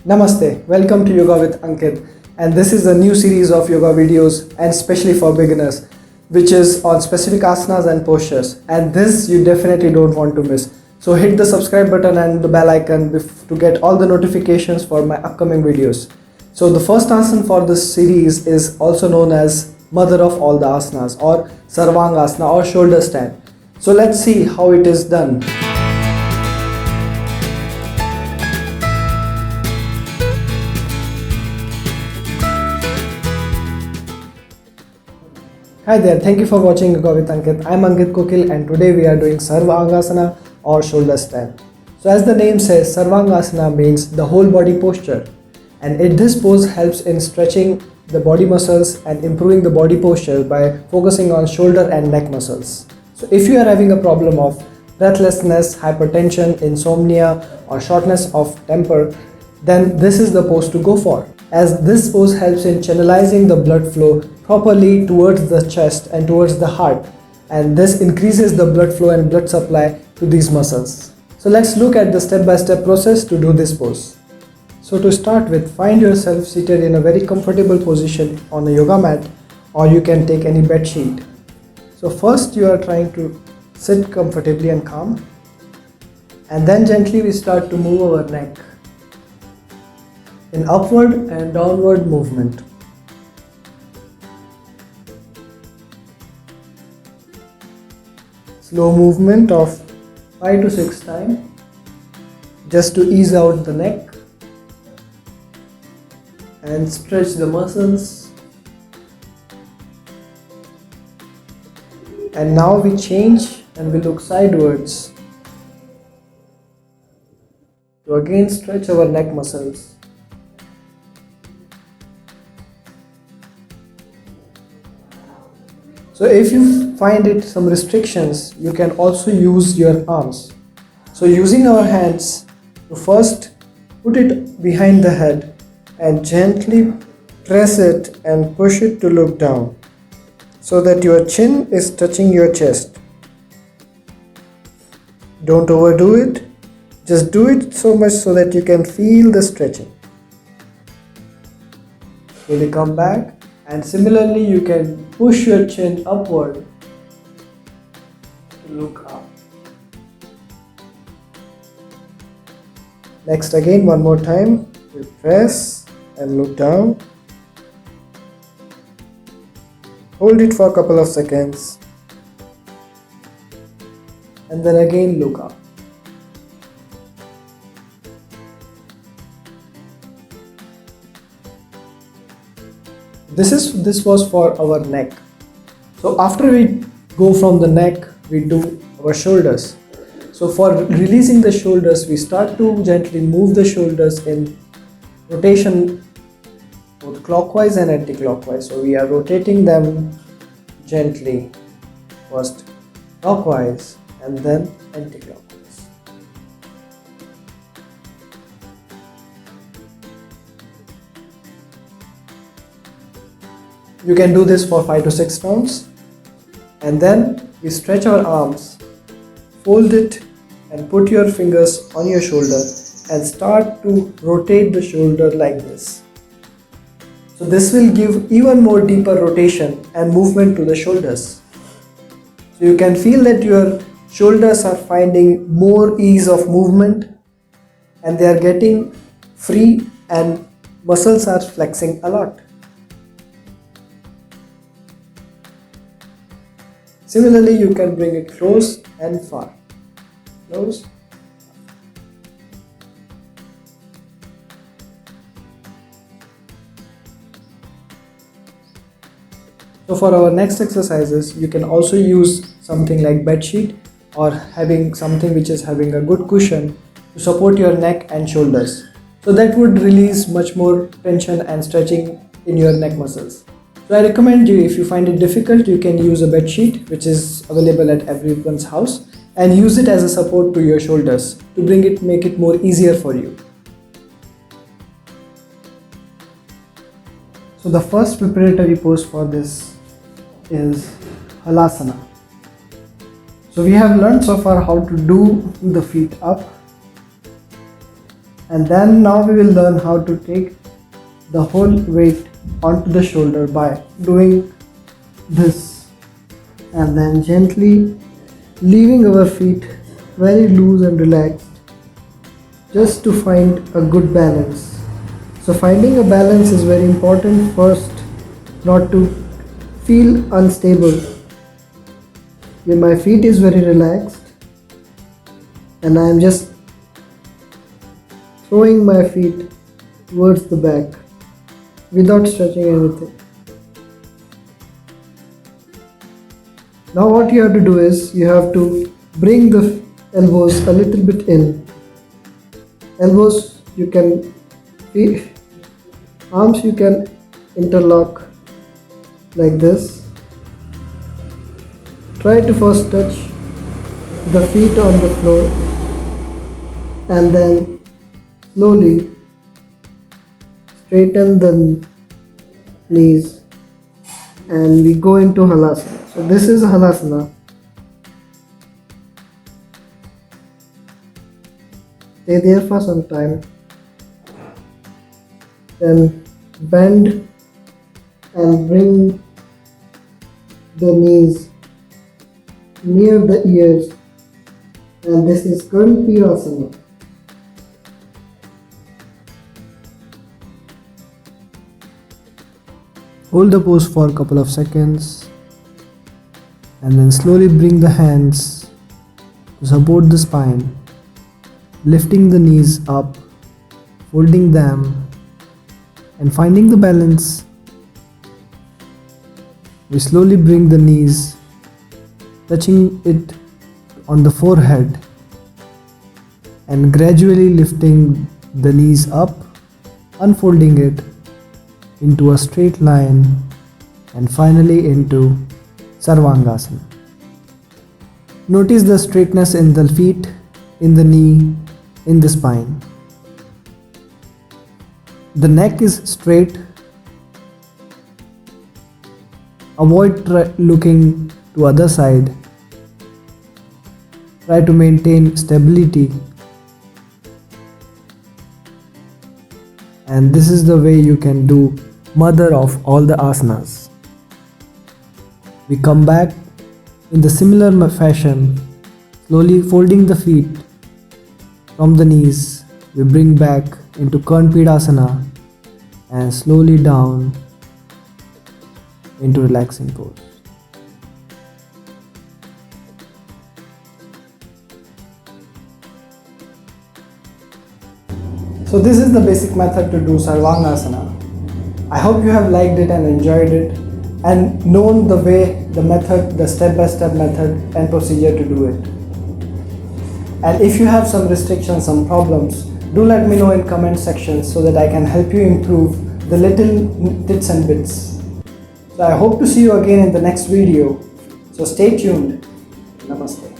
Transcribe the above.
Namaste, welcome to Yoga with Ankit, and this is a new series of yoga videos and especially for beginners, which is on specific asanas and postures, and this you definitely don't want to miss. So hit the subscribe button and the bell icon to get all the notifications for my upcoming videos. So the first asana for this series is also known as mother of all the asanas or Sarvangasana or shoulder stand. So let's see how it is done. Hi there, thank you for watching Yoga with Ankit. I'm Ankit Kokil and today we are doing Sarvangasana or shoulder stand. So as the name says, Sarvangasana means the whole body posture, and this pose helps in stretching the body muscles and improving the body posture by focusing on shoulder and neck muscles. So if you are having a problem of breathlessness, hypertension, insomnia or shortness of temper, then this is the pose to go for, as this pose helps in channelizing the blood flow properly towards the chest and towards the heart, and this increases the blood flow and blood supply to these muscles. So let's look at the step-by-step process to do this pose. So to start with, find yourself seated in a very comfortable position on a yoga mat, or you can take any bed sheet. So first you are trying to sit comfortably and calm, and then gently we start to move our neck in upward and downward movement. Slow movement of 5 to 6 times just to ease out the neck and stretch the muscles. And now we change and we look sidewards to again stretch our neck muscles. So if you find it some restrictions, you can also use your arms. So using our hands to first put it behind the head and gently press it and push it to look down so that your chin is touching your chest. Don't overdo it, just do it so much so that you can feel the stretching. Slowly come back. And similarly, you can push your chin upward to look up. Next, again, one more time, we press and look down. Hold it for a couple of seconds. And then again, look up. This was for our neck. So after we go from the neck, we do our shoulders. So for releasing the shoulders, we start to gently move the shoulders in rotation, both clockwise and anti-clockwise. So we are rotating them gently, first clockwise and then anti-clockwise. You can do this for 5 to 6 rounds, and then we stretch our arms, fold it and put your fingers on your shoulder and start to rotate the shoulder like this. So this will give even more deeper rotation and movement to the shoulders. So you can feel that your shoulders are finding more ease of movement and they are getting free and muscles are flexing a lot. Similarly, you can bring it close and far. Close. So for our next exercises, you can also use something like bed sheet or having something which is having a good cushion to support your neck and shoulders. So that would release much more tension and stretching in your neck muscles. So I recommend you, if you find it difficult, you can use a bed sheet which is available at everyone's house and use it as a support to your shoulders to make it more easier for you. So the first preparatory pose for this is Halasana. So we have learned so far how to do the feet up And then now we will learn how to take the whole weight onto the shoulder by doing this, and then gently leaving our feet very loose and relaxed, just to find a good balance. So finding a balance is very important first, not to feel unstable. Yeah, my feet is very relaxed and I am just throwing my feet towards the back without stretching anything. Now what you have to do is you have to bring the elbows a little bit in. Elbows you can, arms you can interlock like this. Try to first touch the feet on the floor and then slowly straighten the knees and we go into Halasana. So this is Halasana. Stay there for some time. Then bend and bring the knees near the ears, and this is Karnapidasana. Hold the pose for a couple of seconds and then slowly bring the hands to support the spine, lifting the knees up, folding them and finding the balance. We slowly bring the knees, touching it on the forehead and gradually lifting the knees up, unfolding it into a straight line and finally into Sarvangasana. Notice the straightness in the feet, in the knee, in the spine. The neck is straight. Avoid looking to other side. Try to maintain stability. And this is the way you can do mother of all the asanas. We come back in the similar fashion, slowly folding the feet from the knees. We bring back into Karnapidasana and slowly down into relaxing pose. So this is the basic method to do Sarvangasana. I hope you have liked it and enjoyed it and known the way, the method, the step-by-step method and procedure to do it. And if you have some restrictions, some problems, do let me know in comment section so that I can help you improve the little tips and bits. So I hope to see you again in the next video. So stay tuned. Namaste.